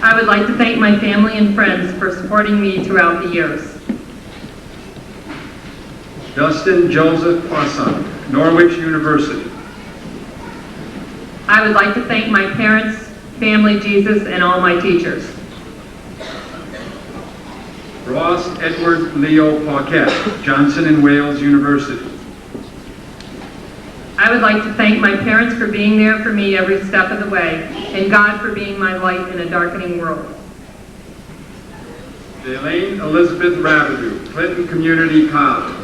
I would like to thank my family and friends for supporting me throughout the years. Dustin Joseph Osson, Norwich University. I would like to thank my parents, family, Jesus, and all my teachers. Ross Edward Leo Paquette, Johnson & Wales University. I would like to thank my parents for being there for me every step of the way, and God for being my light in a darkening world. Elaine Elizabeth Rabideau, Clinton Community College.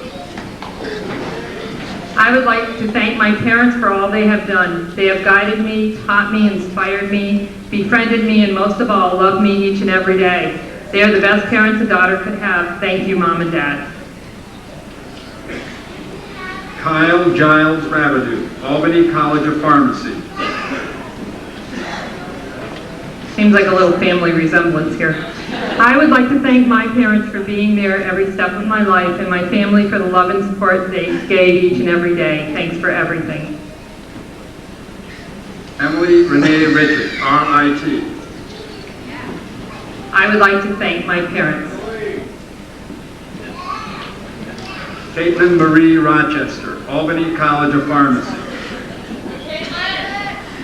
I would like to thank my parents for all they have done. They have guided me, taught me, inspired me, befriended me, and most of all, loved me each and every day. They are the best parents a daughter could have. Thank you, Mom and Dad. Kyle Giles Rabideau, Albany College of Pharmacy. Seems like a little family resemblance here. I would like to thank my parents for being there every step of my life and my family for the love and support they gave each and every day. Thanks for everything. Emily Renee Richard, RIT. I would like to thank my parents. Caitlin Marie Rochester, Albany College of Pharmacy.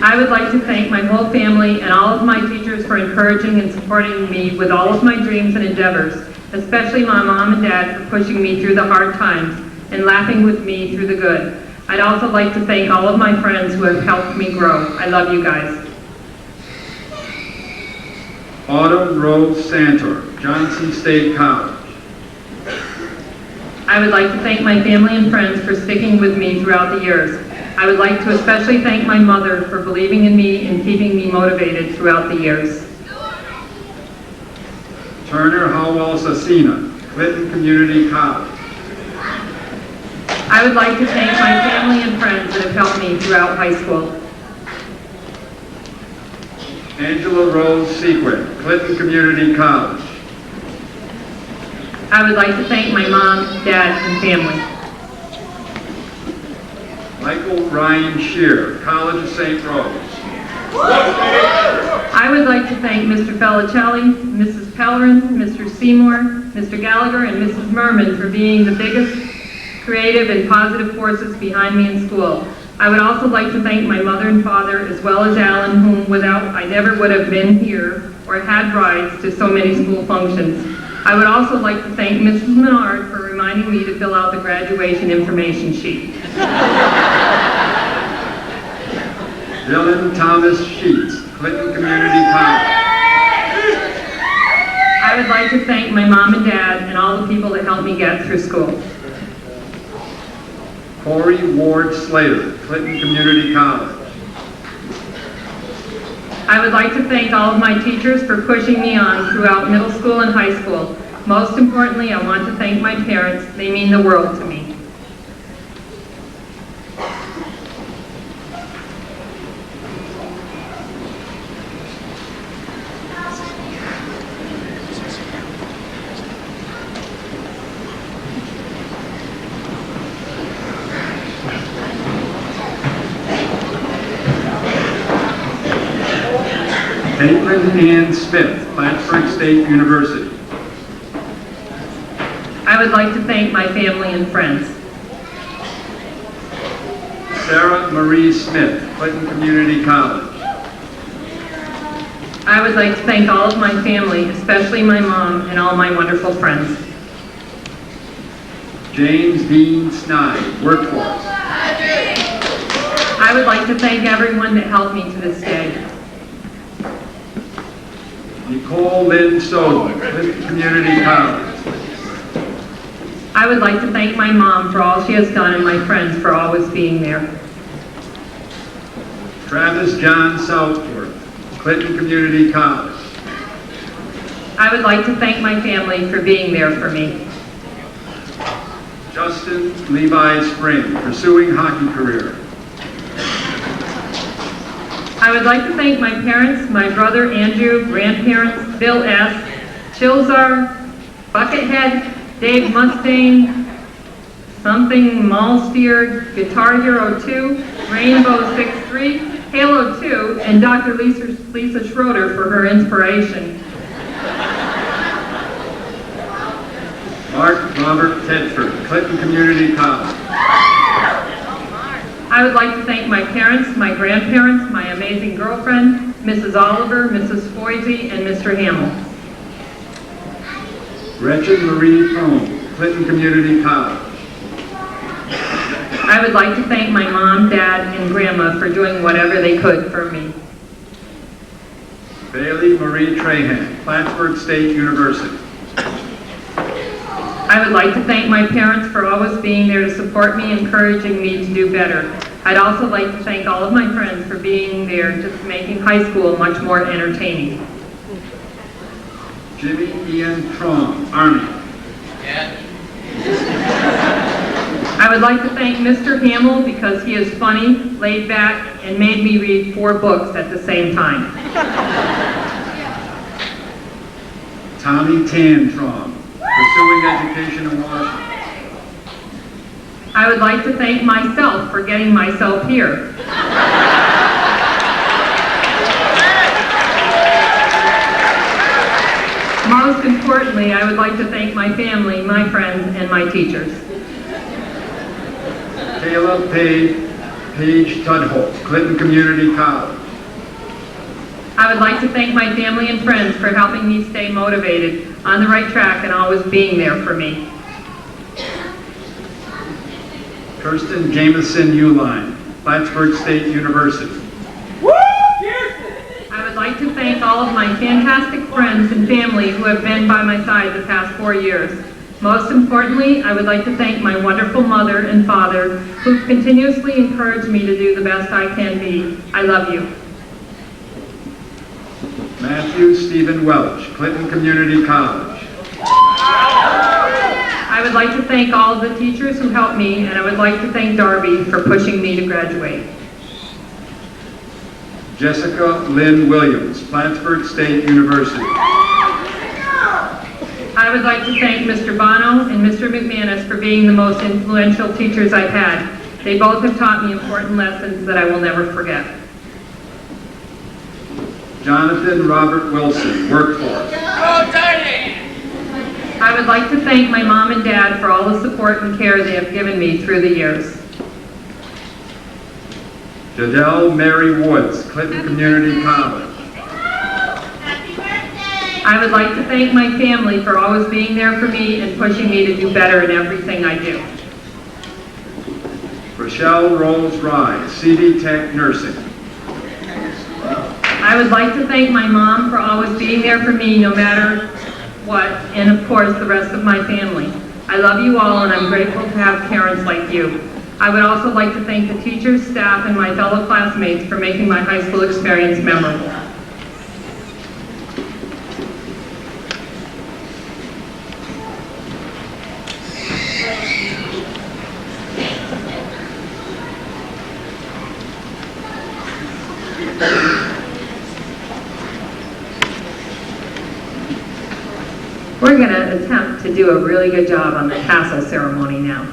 I would like to thank my whole family and all of my teachers for encouraging and supporting me with all of my dreams and endeavors, especially my mom and dad for pushing me through the hard times and laughing with me through the good. I'd also like to thank all of my friends who have helped me grow. I love you guys. Autumn Rose Santor, Johnson State College. I would like to thank my family and friends for sticking with me throughout the years. I would like to especially thank my mother for believing in me and keeping me motivated throughout the years. Turner Howell Sasina, Clinton Community College. I would like to thank my family and friends that have helped me throughout high school. Angela Rose Sequin, Clinton Community College. I would like to thank my mom, dad, and family. Michael Ryan Shear, College of St. Rose. I would like to thank Mr. Felicelli, Mrs. Pellerin, Mr. Seymour, Mr. Gallagher, and Mrs. Merman for being the biggest creative and positive forces behind me in school. I would also like to thank my mother and father, as well as Alan, whom without I never would have been here or had rides to so many school functions. I would also like to thank Mrs. Menard for reminding me to fill out the graduation information sheet. Dylan Thomas Sheets, Clinton Community College. I would like to thank my mom and dad and all the people that helped me get through school. Corey Ward Slater, Clinton Community College. I would like to thank all of my teachers for pushing me on throughout middle school and high school. Most importantly, I want to thank my parents. They mean the world to me. Caitlin Ann Smith, Plattsburgh State University. I would like to thank my family and friends. Sarah Marie Smith, Clinton Community College. I would like to thank all of my family, especially my mom and all my wonderful friends. James Dean Snide, Workforce. I would like to thank everyone that helped me to this day. Nicole Lynn Soden, Clinton Community College. I would like to thank my mom for all she has done and my friends for always being there. Travis John Southworth, Clinton Community College. I would like to thank my family for being there for me. Justin Levi Spring, pursuing hockey career. I would like to thank my parents, my brother Andrew, grandparents, Bill S., Chilzar, Buckethead, Dave Mustang, Something Malsteer, Guitar Hero 2, Rainbow 6-3, Halo 2, and Dr. Lisa Schroeder for her inspiration. Mark Robert Tedford, Clinton Community College. I would like to thank my parents, my grandparents, my amazing girlfriend, Mrs. Oliver, Mrs. Foisey, and Mr. Hamill. Gretchen Marie Cohn, Clinton Community College. I would like to thank my mom, dad, and grandma for doing whatever they could for me. Bailey Marie Trahan, Plattsburgh State University. I would like to thank my parents for always being there to support me, encouraging me to do better. I'd also like to thank all of my friends for being there, just making high school much more entertaining. Jimmy Ian Trom, Army. I would like to thank Mr. Hamill because he is funny, laid back, and made me read 4 books at the same time. Tommy Tantrom, pursuing education in Washington. I would like to thank myself for getting myself here. Most importantly, I would like to thank my family, my friends, and my teachers. Kayla Page Tudholt, Clinton Community College. I would like to thank my family and friends for helping me stay motivated, on the right track, and always being there for me. Kirsten Jameson Uline, Plattsburgh State University. I would like to thank all of my fantastic friends and family who have been by my side the past 4 years. Most importantly, I would like to thank my wonderful mother and father who continuously encourage me to do the best I can be. I love you. Matthew Stephen Welch, Clinton Community College. I would like to thank all of the teachers who helped me, and I would like to thank Darby for pushing me to graduate. Jessica Lynn Williams, Plattsburgh State University. I would like to thank Mr. Bono and Mr. McManus for being the most influential teachers I've had. They both have taught me important lessons that I will never forget. Jonathan Robert Wilson, Workforce. I would like to thank my mom and dad for all the support and care they have given me through the years. Jadelle Mary Woods, Clinton Community College. I would like to thank my family for always being there for me and pushing me to do better in everything I do. Rochelle Rose Rye, CD Tech Nursing. I would like to thank my mom for always being there for me no matter what, and of course the rest of my family. I love you all, and I'm grateful to have parents like you. I would also like to thank the teachers, staff, and my fellow classmates for making my high school experience memorable. We're going to attempt to do a really good job on the tassel ceremony now.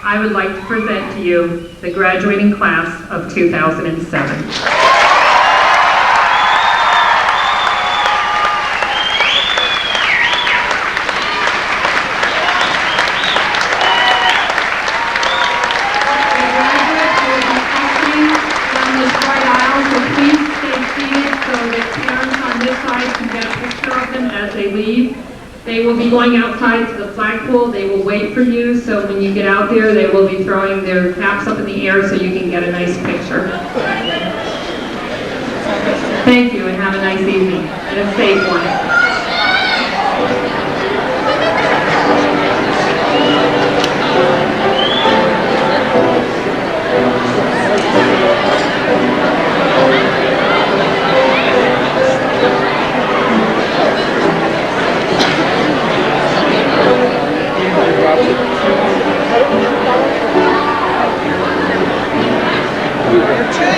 I would like to present to you the graduating class of 2007. They will be going outside to the flagpole. They will wait for you, so when you get out there, they will be throwing their caps up in the air so you can get a nice picture. Thank you, and have a nice evening, and a safe one. Number 2.